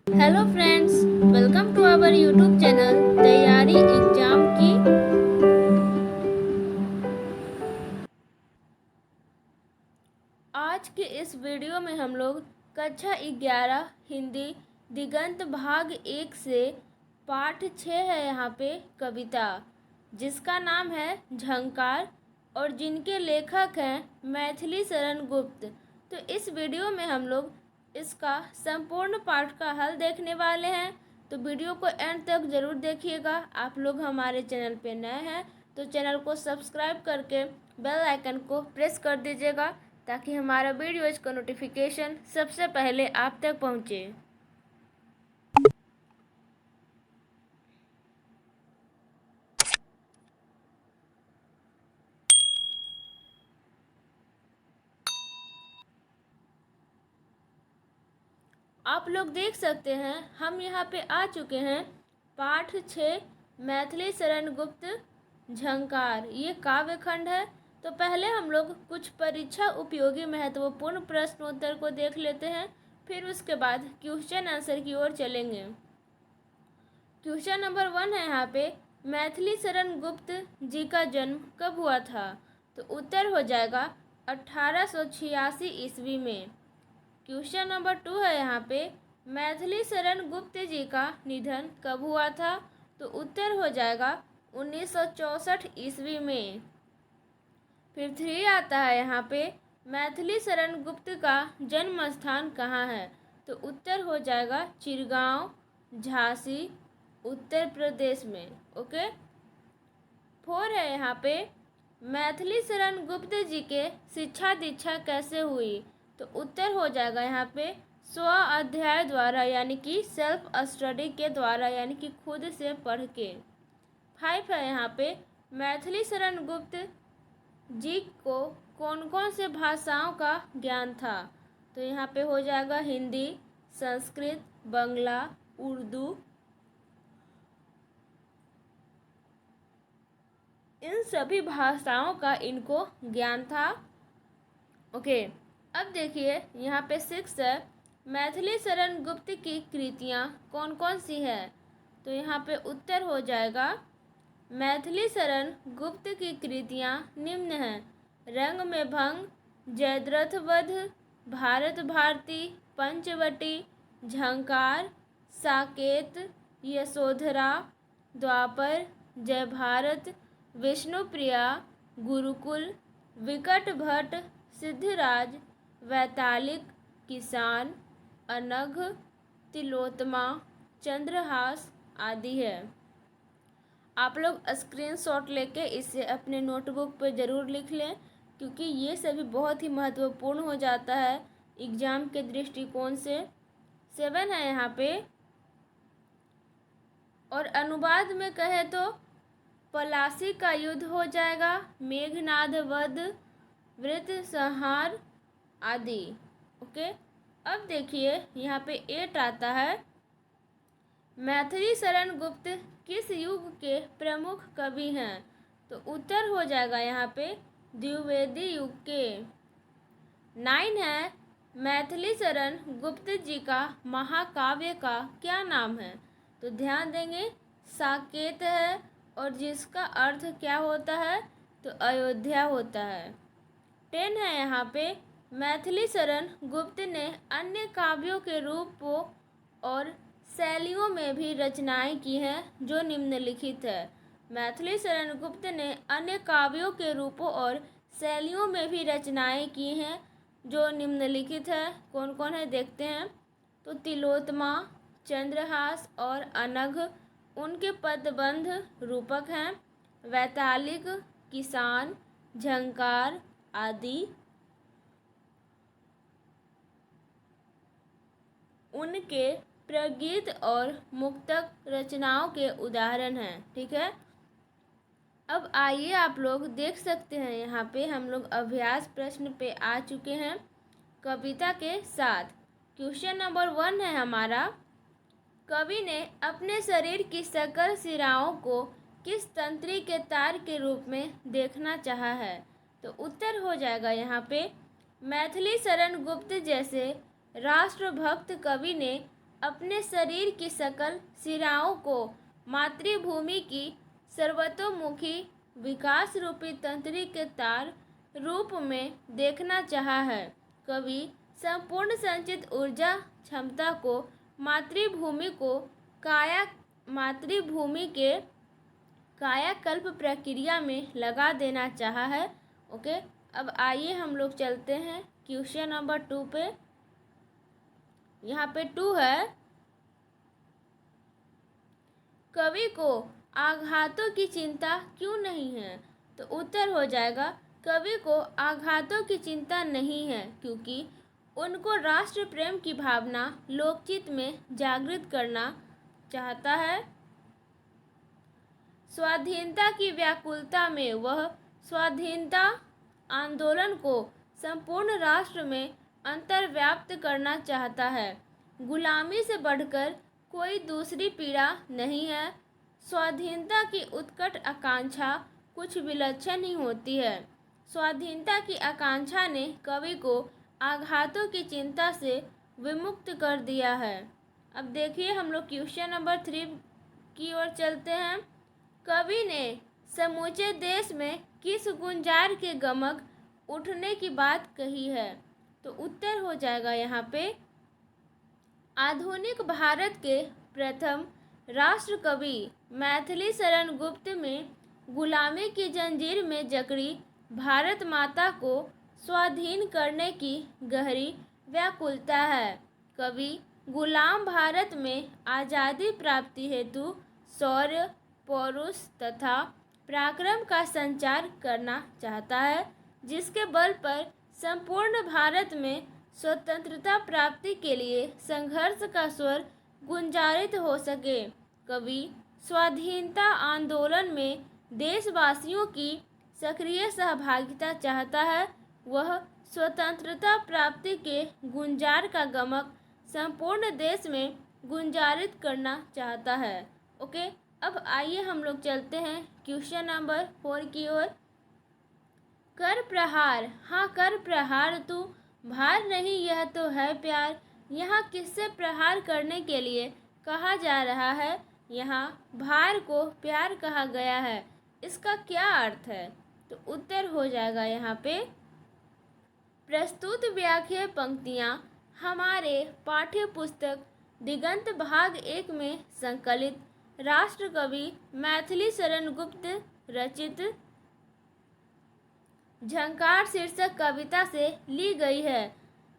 Hello friends, welcome to our YouTube channel तैयारी exam की। आज के इस वीडियो में हम लोग कक्षा 11 हिंदी दिगंत भाग 1 से पाठ 6 है यहाँ पे कविता, जिसका नाम है झंकार और जिनके लेखक हैं मैथिली शरण गुप्त। तो इस वीडियो में हम लोग इसका संपूर्ण पाठ का हल देखने वाले हैं। तो वीडियो को एंड तक ज़रूर देखिएगा। आप लोग हमारे चैनल पे नए हैं तो चैनल को सब्सक्राइब करके बेल आइकन को प्रेस कर दीजिएगा, ताकि हमारा वीडियोज़ का नोटिफिकेशन सबसे पहले आप तक पहुँचे। आप लोग देख सकते हैं हम यहाँ पे आ चुके हैं पाठ 6 मैथिली शरण गुप्त झंकार। ये काव्य खंड है। तो पहले हम लोग कुछ परीक्षा उपयोगी महत्वपूर्ण प्रश्नोत्तर को देख लेते हैं, फिर उसके बाद क्वेश्चन आंसर की ओर चलेंगे। क्वेश्चन नंबर 1 है यहाँ पे, मैथिली शरण गुप्त जी का जन्म कब हुआ था? तो उत्तर हो जाएगा 1886 ईस्वी में। क्वेश्चन नंबर 2 है यहाँ पे, मैथिली शरण गुप्त जी का निधन कब हुआ था? तो उत्तर हो जाएगा 1964 ईस्वी में। फिर 3 आता है यहाँ पे, मैथिली शरण गुप्त का जन्म स्थान कहाँ है? तो उत्तर हो जाएगा चिरगांव, झांसी, उत्तर प्रदेश में। ओके। 4 है यहाँ पे, मैथिली शरण गुप्त जी के शिक्षा दीक्षा कैसे हुई? तो उत्तर हो जाएगा यहाँ पे स्व अध्याय द्वारा, यानी कि सेल्फ स्टडी के द्वारा, यानी कि खुद से पढ़ के। 5 है यहाँ पे, मैथिली शरण गुप्त जी को कौन कौन से भाषाओं का ज्ञान था? तो यहाँ पे हो जाएगा हिंदी, संस्कृत, बंगला, उर्दू, इन सभी भाषाओं का इनको ज्ञान था। ओके। अब देखिए यहाँ पे 6 है, मैथिली शरण गुप्त की कृतियाँ कौन कौन सी है? तो यहाँ पे उत्तर हो जाएगा, मैथिली शरण गुप्त की कृतियाँ निम्न हैं: रंग में भंग, जयद्रथ वध, भारत भारती, पंचवटी, झंकार, साकेत, यशोधरा, द्वापर, जय भारत, विष्णुप्रिया, गुरुकुल, विकट भट्ट, सिद्धराज, वैतालिक, किसान, अनघ, तिलोत्तमा, चंद्रहास आदि है। आप लोग स्क्रीनशॉट लेके इसे अपने नोटबुक पर ज़रूर लिख लें, क्योंकि ये सभी बहुत ही महत्वपूर्ण हो जाता है एग्ज़ाम के दृष्टिकोण से। 7 है यहाँ पे, और अनुवाद में कहे तो पलासी का युद्ध हो जाएगा, मेघनाद वध, वृत्त संहार आदि। ओके। अब देखिए यहाँ पे 8 आता है, मैथिली शरण गुप्त किस युग के प्रमुख कवि हैं? तो उत्तर हो जाएगा यहाँ पे द्विवेदी युग के। 9 है, मैथिली शरण गुप्त जी का महाकाव्य का क्या नाम है? तो ध्यान देंगे, साकेत है, और जिसका अर्थ क्या होता है? तो अयोध्या होता है। 10 है यहाँ पे, मैथिली शरण गुप्त ने अन्य काव्यों के रूपों और शैलियों में भी रचनाएं की हैं जो निम्नलिखित है। मैथिली शरण गुप्त ने अन्य काव्यों के रूपों और शैलियों में भी रचनाएं की हैं जो निम्नलिखित है। कौन कौन है देखते हैं। तो तिलोत्तमा, चंद्रहास और अनघ उनके पदबंध रूपक हैं। वैतालिक, किसान, झंकार आदि उनके प्रगीत और मुक्तक रचनाओं के उदाहरण हैं। ठीक है। अब आइए आप लोग देख सकते हैं यहाँ पे हम लोग अभ्यास प्रश्न पे आ चुके हैं कविता के साथ। क्वेश्चन नंबर 1 है हमारा, कवि ने अपने शरीर की सकल शिराओं को किस तंत्री के तार के रूप में देखना चाहा है? तो उत्तर हो जाएगा यहाँ पे मैथिली शरण गुप्त जैसे राष्ट्रभक्त कवि ने अपने शरीर की सकल सिराओं को मातृभूमि की सर्वतोमुखी विकास रूपी तंत्री के तार रूप में देखना चाहा है। कवि संपूर्ण संचित ऊर्जा क्षमता को मातृभूमि के कायाकल्प प्रक्रिया में लगा देना चाहा है। ओके, अब आइए हम लोग चलते हैं क्वेश्चन नंबर 2 पे। यहाँ पे 2 है, कवि को आघातों की चिंता क्यों नहीं है? तो उत्तर हो जाएगा, कवि को आघातों की चिंता नहीं है क्योंकि उनको राष्ट्र प्रेम की भावना लोकचित में जागृत करना चाहता है। स्वाधीनता की व्याकुलता में वह स्वाधीनता आंदोलन को संपूर्ण राष्ट्र में अंतर्व्याप्त करना चाहता है। गुलामी से बढ़कर कोई दूसरी पीड़ा नहीं है। स्वाधीनता की उत्कट आकांक्षा कुछ विलक्षण ही होती है। स्वाधीनता की आकांक्षा ने कवि को आघातों की चिंता से विमुक्त कर दिया है। अब देखिए हम लोग क्वेश्चन नंबर 3 की ओर चलते हैं। कवि ने समूचे देश में किस गुंजार के गमक उठने की बात कही है? तो उत्तर हो जाएगा यहाँ पे, आधुनिक भारत के प्रथम राष्ट्र कवि मैथिली शरण गुप्त में गुलामी की जंजीर में जकड़ी भारत माता को स्वाधीन करने की गहरी व्याकुलता है। कवि गुलाम भारत में आज़ादी प्राप्ति हेतु शौर्य, पौरुष तथा पराक्रम का संचार करना चाहता है, जिसके बल पर संपूर्ण भारत में स्वतंत्रता प्राप्ति के लिए संघर्ष का स्वर गुंजारित हो सके। कवि स्वाधीनता आंदोलन में देशवासियों की सक्रिय सहभागिता चाहता है। वह स्वतंत्रता प्राप्ति के गुंजार का गमक संपूर्ण देश में गुंजारित करना चाहता है। ओके, अब आइए हम लोग चलते हैं क्वेश्चन नंबर 4 की ओर। कर प्रहार, हाँ कर प्रहार तू भार नहीं यह तो है प्यार। यहाँ किससे प्रहार करने के लिए कहा जा रहा है? यहाँ भार को प्यार कहा गया है। इसका क्या अर्थ है? तो उत्तर हो जाएगा यहाँ पे, प्रस्तुत व्याख्या पंक्तियाँ हमारे पाठ्य पुस्तक दिगंत भाग 1 में संकलित राष्ट्र कवि मैथिली शरण गुप्त रचित झंकार शीर्षक कविता से ली गई है।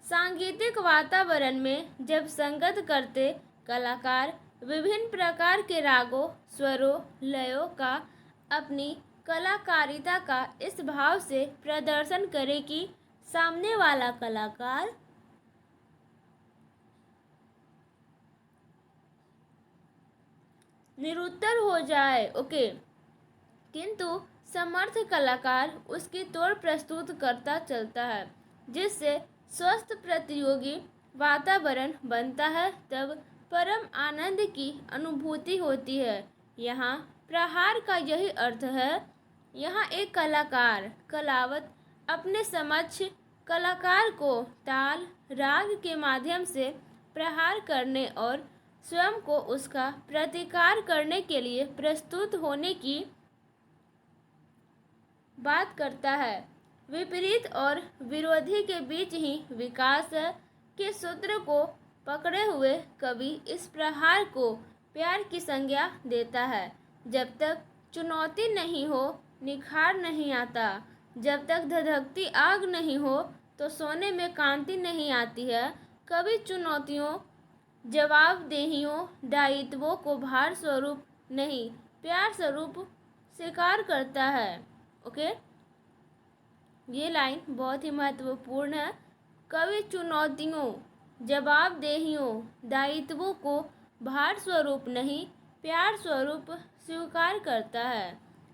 सांगीतिक वातावरण में जब संगत करते कलाकार विभिन्न प्रकार के रागों, स्वरों, लयों का अपनी कलाकारिता का इस भाव से प्रदर्शन करे कि सामने वाला कलाकार निरुत्तर हो जाए। ओके, किंतु समर्थ कलाकार उसकी तोड़ प्रस्तुत करता चलता है, जिससे स्वस्थ प्रतियोगी वातावरण बनता है। तब परम आनंद की अनुभूति होती है। यहाँ प्रहार का यही अर्थ है। यहाँ एक कलाकार कलावत अपने समक्ष कलाकार को ताल राग के माध्यम से प्रहार करने और स्वयं को उसका प्रतिकार करने के लिए प्रस्तुत होने की बात करता है। विपरीत और विरोधी के बीच ही विकास के सूत्र को पकड़े हुए कवि इस प्रहार को प्यार की संज्ञा देता है। जब तक चुनौती नहीं हो निखार नहीं आता। जब तक धधकती आग नहीं हो तो सोने में कांति नहीं आती है। कवि चुनौतियों, जवाबदेहियों, दायित्वों को भार स्वरूप नहीं प्यार स्वरूप स्वीकार करता है। ओके, ये लाइन बहुत ही महत्वपूर्ण है। कवि चुनौतियों, जवाबदेहियों, दायित्वों को भार स्वरूप नहीं प्यार स्वरूप स्वीकार करता है।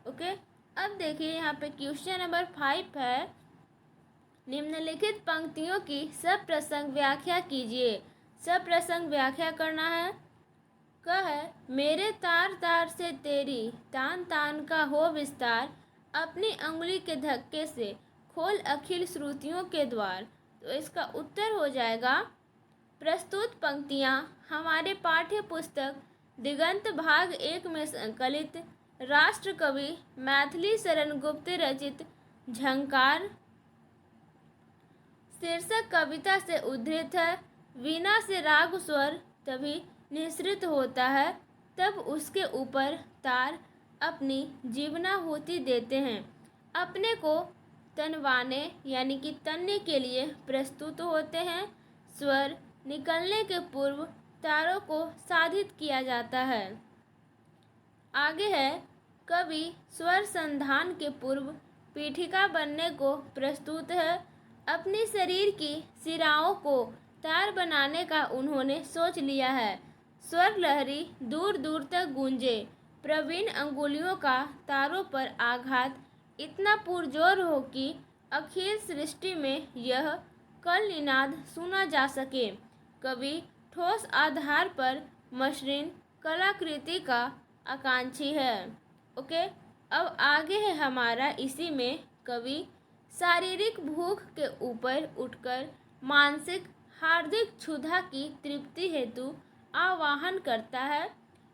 ओके, अब देखिए यहाँ पे क्वेश्चन नंबर 5 है। निम्नलिखित पंक्तियों की सप्रसंग व्याख्या कीजिए। सप्रसंग व्याख्या करना है। मेरे तार तार से तेरी तान तान का हो विस्तार, अपनी अंगुली के धक्के से खोल अखिल श्रुतियों के द्वार। तो इसका उत्तर हो जाएगा, प्रस्तुत पंक्तियाँ हमारे पाठ्य पुस्तक दिगंत भाग 1 में संकलित राष्ट्र कवि मैथिली शरण गुप्त रचित झंकार शीर्षक कविता से उद्धृत है। वीणा से राग स्वर तभी निःसृत होता है तब उसके ऊपर तार अपनी जीवनाहुति देते हैं, अपने को तनवाने यानी कि तनने के लिए प्रस्तुत होते हैं। स्वर निकलने के पूर्व तारों को साधित किया जाता है। आगे है, कवि स्वर संधान के पूर्व पीठिका बनने को प्रस्तुत है। अपने शरीर की शिराओं को तार बनाने का उन्होंने सोच लिया है। स्वर लहरी दूर दूर तक गूंजे, प्रवीण अंगुलियों का तारों पर आघात इतना पुरजोर हो कि अखिल सृष्टि में यह कल निनाद सुना जा सके। कवि ठोस आधार पर मसृण कलाकृति का आकांक्षी है। ओके, अब आगे है हमारा इसी में कवि शारीरिक भूख के ऊपर उठकर मानसिक हार्दिक क्षुधा की तृप्ति हेतु आवाहन करता है।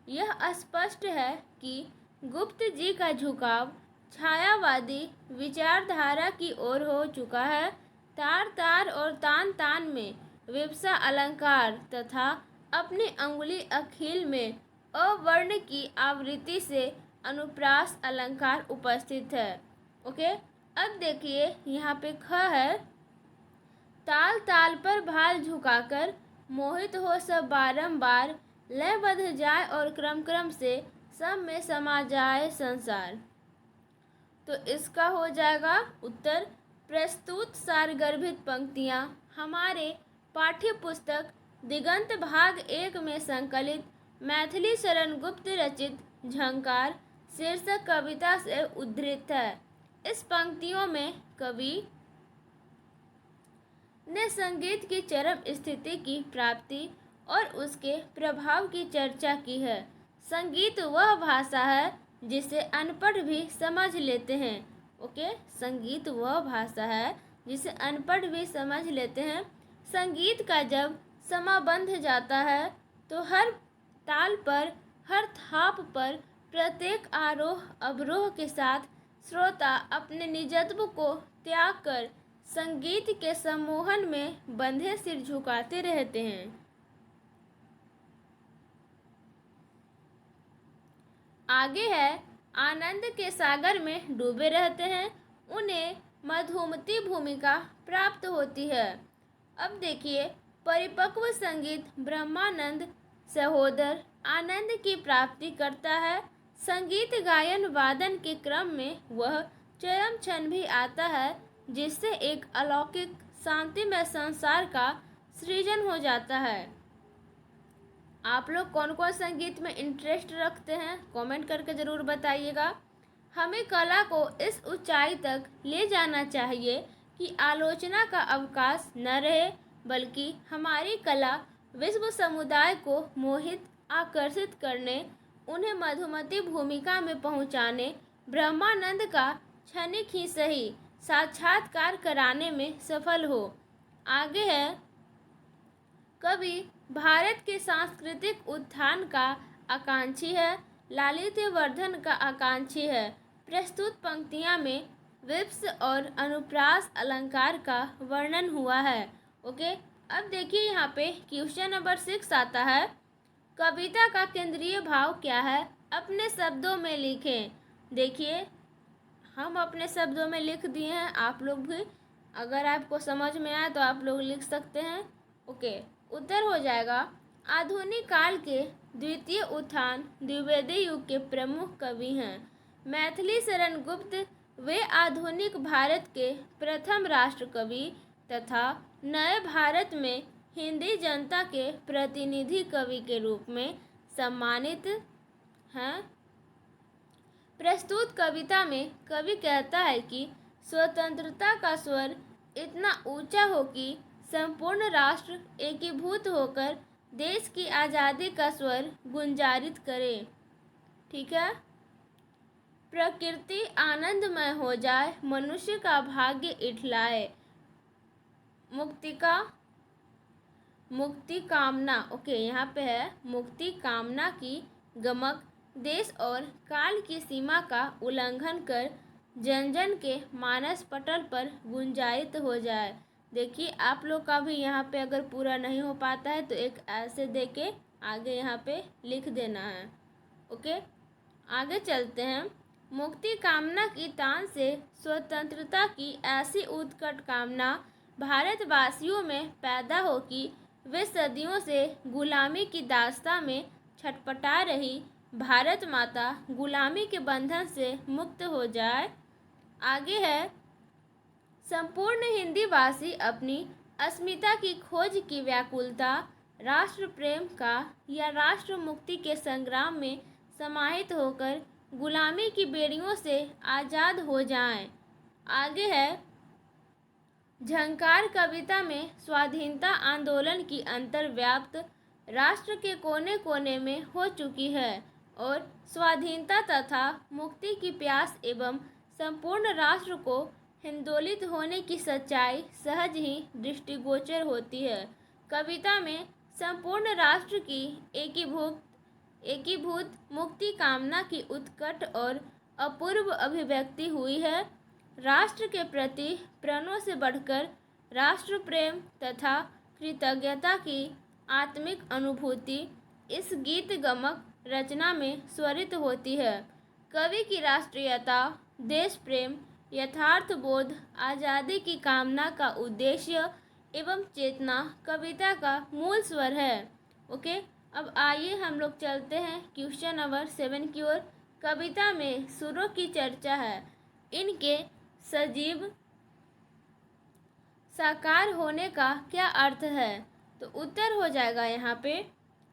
यह स्पष्ट है कि गुप्त जी का झुकाव छायावादी विचारधारा की ओर हो चुका है। तार तार और तान तान में विवसा अलंकार तथा अपनी अंगुली अखिल में अवर्ण की आवृत्ति से अनुप्रास अलंकार उपस्थित है। ओके, अब देखिए यहाँ पे ख है, ताल ताल पर भाल झुकाकर मोहित हो सब बारंबार, लय बध जाए और क्रम क्रम से सब में समा जाए संसार। तो इसका हो जाएगा उत्तर। प्रस्तुत सारगर्भित पंक्तियाँ हमारे पाठ्य पुस्तक दिगंत भाग 1 में संकलित मैथिली शरण गुप्त रचित झंकार शीर्षक कविता से उद्धृत है। इस पंक्तियों में कवि ने संगीत की चरम स्थिति की प्राप्ति और उसके प्रभाव की चर्चा की है। संगीत वह भाषा है जिसे अनपढ़ भी समझ लेते हैं। ओके, संगीत वह भाषा है जिसे अनपढ़ भी समझ लेते हैं। संगीत का जब समा बंध जाता है तो हर ताल पर, हर थाप पर, प्रत्येक आरोह अवरोह के साथ श्रोता अपने निजत्व को त्याग कर संगीत के सम्मोहन में बंधे सिर झुकाते रहते हैं। आगे है, आनंद के सागर में डूबे रहते हैं, उन्हें मधुमती भूमिका प्राप्त होती है। अब देखिए, परिपक्व संगीत ब्रह्मानंद सहोदर आनंद की प्राप्ति करता है। संगीत गायन वादन के क्रम में वह चरम क्षण भी आता है जिससे एक अलौकिक शांतिमय संसार का सृजन हो जाता है। आप लोग कौन कौन संगीत में इंटरेस्ट रखते हैं कमेंट करके ज़रूर बताइएगा। हमें कला को इस ऊंचाई तक ले जाना चाहिए कि आलोचना का अवकाश न रहे, बल्कि हमारी कला विश्व समुदाय को मोहित आकर्षित करने, उन्हें मधुमती भूमिका में पहुंचाने, ब्रह्मानंद का क्षणिक ही सही साक्षात्कार कराने में सफल हो। आगे है, कवि भारत के सांस्कृतिक उत्थान का आकांक्षी है, लालित्यवर्धन का आकांक्षी है। प्रस्तुत पंक्तियाँ में विप्स और अनुप्रास अलंकार का वर्णन हुआ है। ओके, अब देखिए यहाँ पे क्वेश्चन नंबर 6 आता है, कविता का केंद्रीय भाव क्या है, अपने शब्दों में लिखें। देखिए, हम अपने शब्दों में लिख दिए हैं, आप लोग भी अगर आपको समझ में आए तो आप लोग लिख सकते हैं। ओके, उत्तर हो जाएगा, आधुनिक काल के द्वितीय उत्थान द्विवेदी युग के प्रमुख कवि हैं मैथिली शरण गुप्त। वे आधुनिक भारत के प्रथम राष्ट्र कवि तथा नए भारत में हिंदी जनता के प्रतिनिधि कवि के रूप में सम्मानित हैं। प्रस्तुत कविता में कवि कहता है कि स्वतंत्रता का स्वर इतना ऊंचा हो कि संपूर्ण राष्ट्र एकीभूत होकर देश की आज़ादी का स्वर गुंजारित करे। ठीक है, प्रकृति आनंदमय हो जाए, मनुष्य का भाग्य इठलाए, मुक्ति कामना, ओके, यहाँ पे है मुक्ति कामना की गमक देश और काल की सीमा का उल्लंघन कर जन जन के मानस पटल पर गुंजायित हो जाए। देखिए आप लोग का भी यहाँ पे अगर पूरा नहीं हो पाता है तो एक ऐसे दे के आगे यहाँ पे लिख देना है। ओके, आगे चलते हैं। मुक्ति कामना की तान से स्वतंत्रता की ऐसी उत्कट कामना भारतवासियों में पैदा हो कि वे सदियों से गुलामी की दास्तां में छटपटा रही भारत माता गुलामी के बंधन से मुक्त हो जाए। आगे है, संपूर्ण हिंदीवासी अपनी अस्मिता की खोज की व्याकुलता, राष्ट्र प्रेम का या राष्ट्र मुक्ति के संग्राम में समाहित होकर गुलामी की बेड़ियों से आज़ाद हो जाएं। आगे है, झंकार कविता में स्वाधीनता आंदोलन की अंतर्व्याप्त राष्ट्र के कोने कोने में हो चुकी है और स्वाधीनता तथा मुक्ति की प्यास एवं संपूर्ण राष्ट्र को हिंदोलित होने की सच्चाई सहज ही दृष्टिगोचर होती है। कविता में संपूर्ण राष्ट्र की एकीभूत मुक्ति कामना की उत्कट और अपूर्व अभिव्यक्ति हुई है। राष्ट्र के प्रति प्रणों से बढ़कर राष्ट्र प्रेम तथा कृतज्ञता की आत्मिक अनुभूति इस गीत गमक रचना में स्वरित होती है। कवि की राष्ट्रीयता, देश प्रेम, यथार्थ बोध, आज़ादी की कामना का उद्देश्य एवं चेतना कविता का मूल स्वर है। ओके, अब आइए हम लोग चलते हैं क्वेश्चन नंबर 7 की ओर। कविता में सुरों की चर्चा है, इनके सजीव साकार होने का क्या अर्थ है? तो उत्तर हो जाएगा यहाँ पे,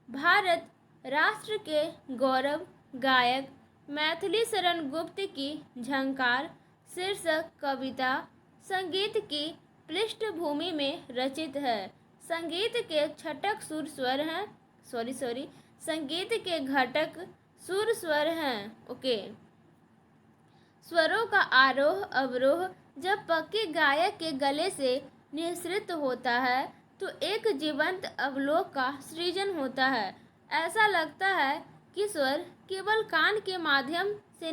भारत राष्ट्र के गौरव गायक मैथिली शरण गुप्त की झंकार शीर्षक कविता संगीत की पृष्ठभूमि में रचित है। संगीत के छटक सुर स्वर हैं, संगीत के घटक सुर स्वर हैं। ओके, स्वरों का आरोह अवरोह जब पक्के गायक के गले से निःसृत होता है तो एक जीवंत अवलोक का सृजन होता है। ऐसा लगता है कि स्वर केवल कान के माध्यम से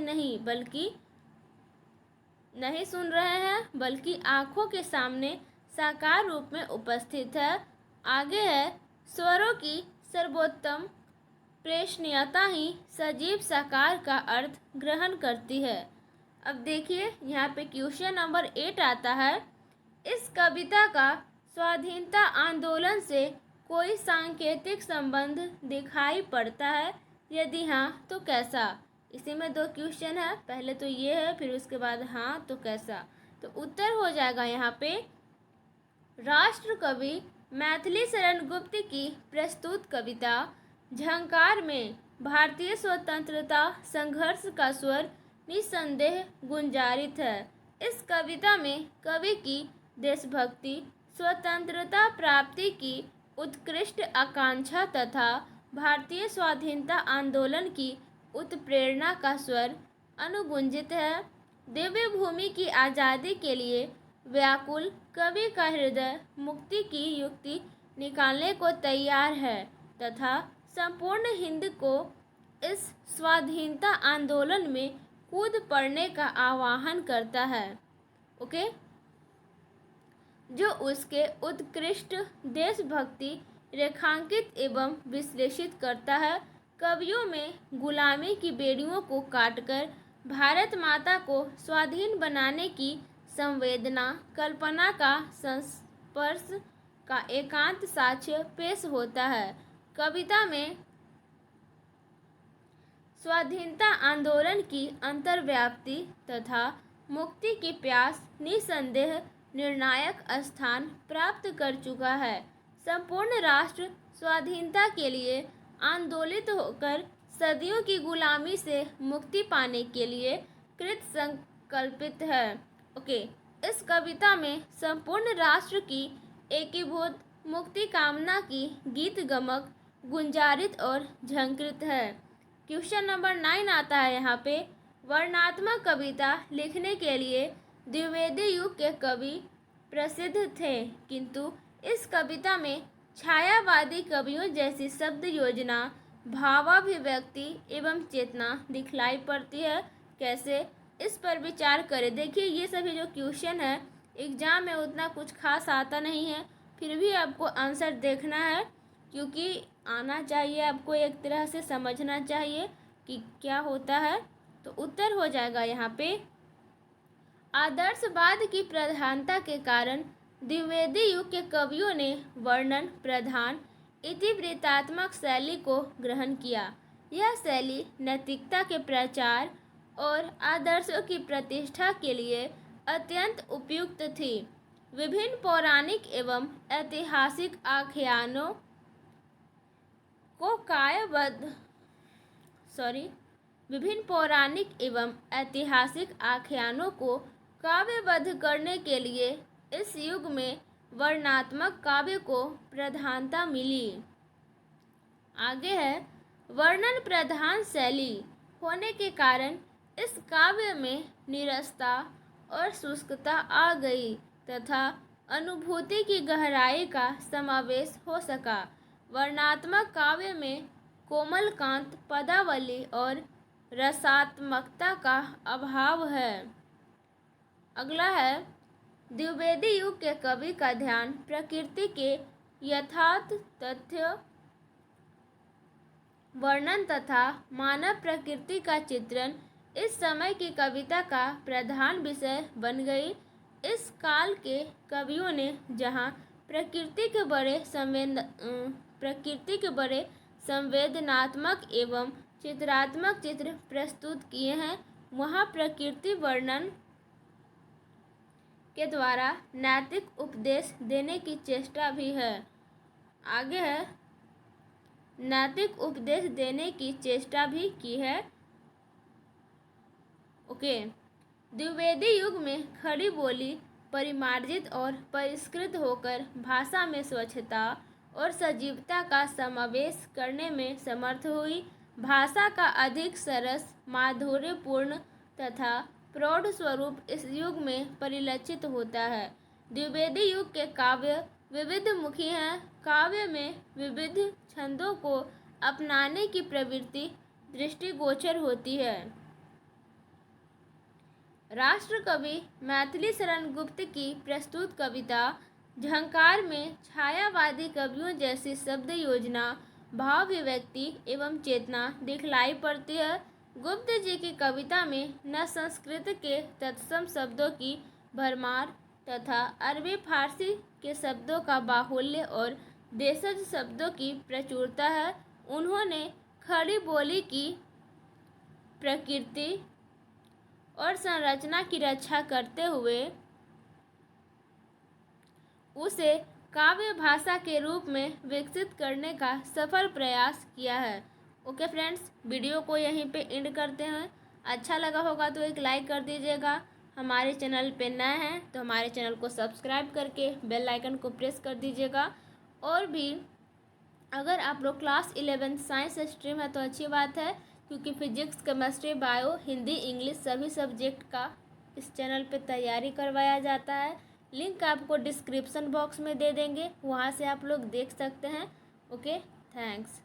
नहीं सुन रहे हैं बल्कि आँखों के सामने साकार रूप में उपस्थित है। आगे है, स्वरों की सर्वोत्तम प्रेषणीयता ही सजीव साकार का अर्थ ग्रहण करती है। अब देखिए यहाँ पे क्वेश्चन नंबर 8 आता है, इस कविता का स्वाधीनता आंदोलन से कोई सांकेतिक संबंध दिखाई पड़ता है? यदि हाँ तो कैसा? इसी में 2 क्वेश्चन है, पहले तो ये है फिर उसके बाद हाँ तो कैसा। तो उत्तर हो जाएगा यहाँ पे, राष्ट्र कवि मैथिली शरण गुप्त की प्रस्तुत कविता झंकार में भारतीय स्वतंत्रता संघर्ष का स्वर निस्संदेह गुंजारित है। इस कविता में कवि की देशभक्ति, स्वतंत्रता प्राप्ति की उत्कृष्ट आकांक्षा तथा भारतीय स्वाधीनता आंदोलन की उत्प्रेरणा का स्वर अनुगुंजित है। दिव्य भूमि की आज़ादी के लिए व्याकुल कवि का हृदय मुक्ति की युक्ति निकालने को तैयार है तथा संपूर्ण हिंद को इस स्वाधीनता आंदोलन में कूद पड़ने का आह्वान करता है। ओके, जो उसके उत्कृष्ट देशभक्ति रेखांकित एवं विश्लेषित करता है। कवियों में गुलामी की बेड़ियों को काटकर भारत माता को स्वाधीन बनाने की संवेदना, कल्पना का संस्पर्श का एकांत साक्ष्य पेश होता है। कविता में स्वाधीनता आंदोलन की अंतर्व्याप्ति तथा मुक्ति की प्यास निसंदेह निर्णायक स्थान प्राप्त कर चुका है। संपूर्ण राष्ट्र स्वाधीनता के लिए आंदोलित होकर सदियों की गुलामी से मुक्ति पाने के लिए कृत संकल्पित है। ओके, इस कविता में संपूर्ण राष्ट्र की एकीभूत मुक्ति कामना की गीत गमक गुंजारित और झंकृत है। क्वेश्चन नंबर 9 आता है यहाँ पे, वर्णनात्मक कविता लिखने के लिए द्विवेदी युग के कवि प्रसिद्ध थे, किंतु इस कविता में छायावादी कवियों जैसी शब्द योजना, भावाभिव्यक्ति एवं चेतना दिखलाई पड़ती है। कैसे, इस पर विचार करें। देखिए, ये सभी जो क्वेश्चन है एग्जाम में उतना कुछ खास आता नहीं है, फिर भी आपको आंसर देखना है, क्योंकि आना चाहिए, आपको एक तरह से समझना चाहिए कि क्या होता है। तो उत्तर हो जाएगा यहाँ पे, आदर्शवाद की प्रधानता के कारण द्विवेदी युग के कवियों ने वर्णन प्रधान इतिवृत्तात्मक शैली को ग्रहण किया। यह शैली नैतिकता के प्रचार और आदर्शों की प्रतिष्ठा के लिए अत्यंत उपयुक्त थी। विभिन्न पौराणिक एवं ऐतिहासिक आख्यानों को विभिन्न पौराणिक एवं ऐतिहासिक आख्यानों को काव्यबद्ध करने के लिए इस युग में वर्णनात्मक काव्य को प्रधानता मिली। आगे है, वर्णन प्रधान शैली होने के कारण इस काव्य में नीरसता और शुष्कता आ गई तथा अनुभूति की गहराई का समावेश हो सका। वर्णनात्मक काव्य में कोमलकांत, पदावली और रसात्मकता का अभाव है। अगला है, द्विवेदी युग के कवि का ध्यान प्रकृति के यथार्थ तथ्य वर्णन तथा मानव प्रकृति का चित्रण इस समय की कविता का प्रधान विषय बन गई। इस काल के कवियों ने जहाँ प्रकृति के बड़े संवेदनात्मक एवं चित्रात्मक चित्र प्रस्तुत किए हैं, वहाँ प्रकृति वर्णन के द्वारा नैतिक उपदेश देने की चेष्टा भी है। आगे है, नैतिक उपदेश देने की चेष्टा भी की है। ओके, द्विवेदी युग में खड़ी बोली परिमार्जित और परिष्कृत होकर भाषा में स्वच्छता और सजीवता का समावेश करने में समर्थ हुई। भाषा का अधिक सरस, माधुर्यपूर्ण तथा प्रौढ़ स्वरूप इस युग में परिलक्षित होता है। द्विवेदी युग के काव्य विविधमुखी हैं। काव्य में विविध छंदों को अपनाने की प्रवृत्ति दृष्टिगोचर होती है। राष्ट्र कवि मैथिली शरण गुप्त की प्रस्तुत कविता झंकार में छायावादी कवियों जैसी शब्द योजना, भावाभिव्यक्ति एवं चेतना दिखलाई पड़ती है। गुप्त जी की कविता में न संस्कृत के तत्सम शब्दों की भरमार तथा अरबी फारसी के शब्दों का बाहुल्य और देशज शब्दों की प्रचुरता है। उन्होंने खड़ी बोली की प्रकृति और संरचना की रक्षा करते हुए उसे काव्य भाषा के रूप में विकसित करने का सफल प्रयास किया है। ओके फ्रेंड्स, वीडियो को यहीं पे एंड करते हैं। अच्छा लगा होगा तो एक लाइक कर दीजिएगा। हमारे चैनल पे नए हैं तो हमारे चैनल को सब्सक्राइब करके बेल आइकन को प्रेस कर दीजिएगा। और भी अगर आप लोग क्लास 11 साइंस स्ट्रीम है तो अच्छी बात है, क्योंकि physics, chemistry, bio, Hindi, English सभी सब्जेक्ट का इस चैनल पे तैयारी करवाया जाता है। लिंक आपको डिस्क्रिप्शन बॉक्स में दे देंगे, वहाँ से आप लोग देख सकते हैं। Okay, thanks.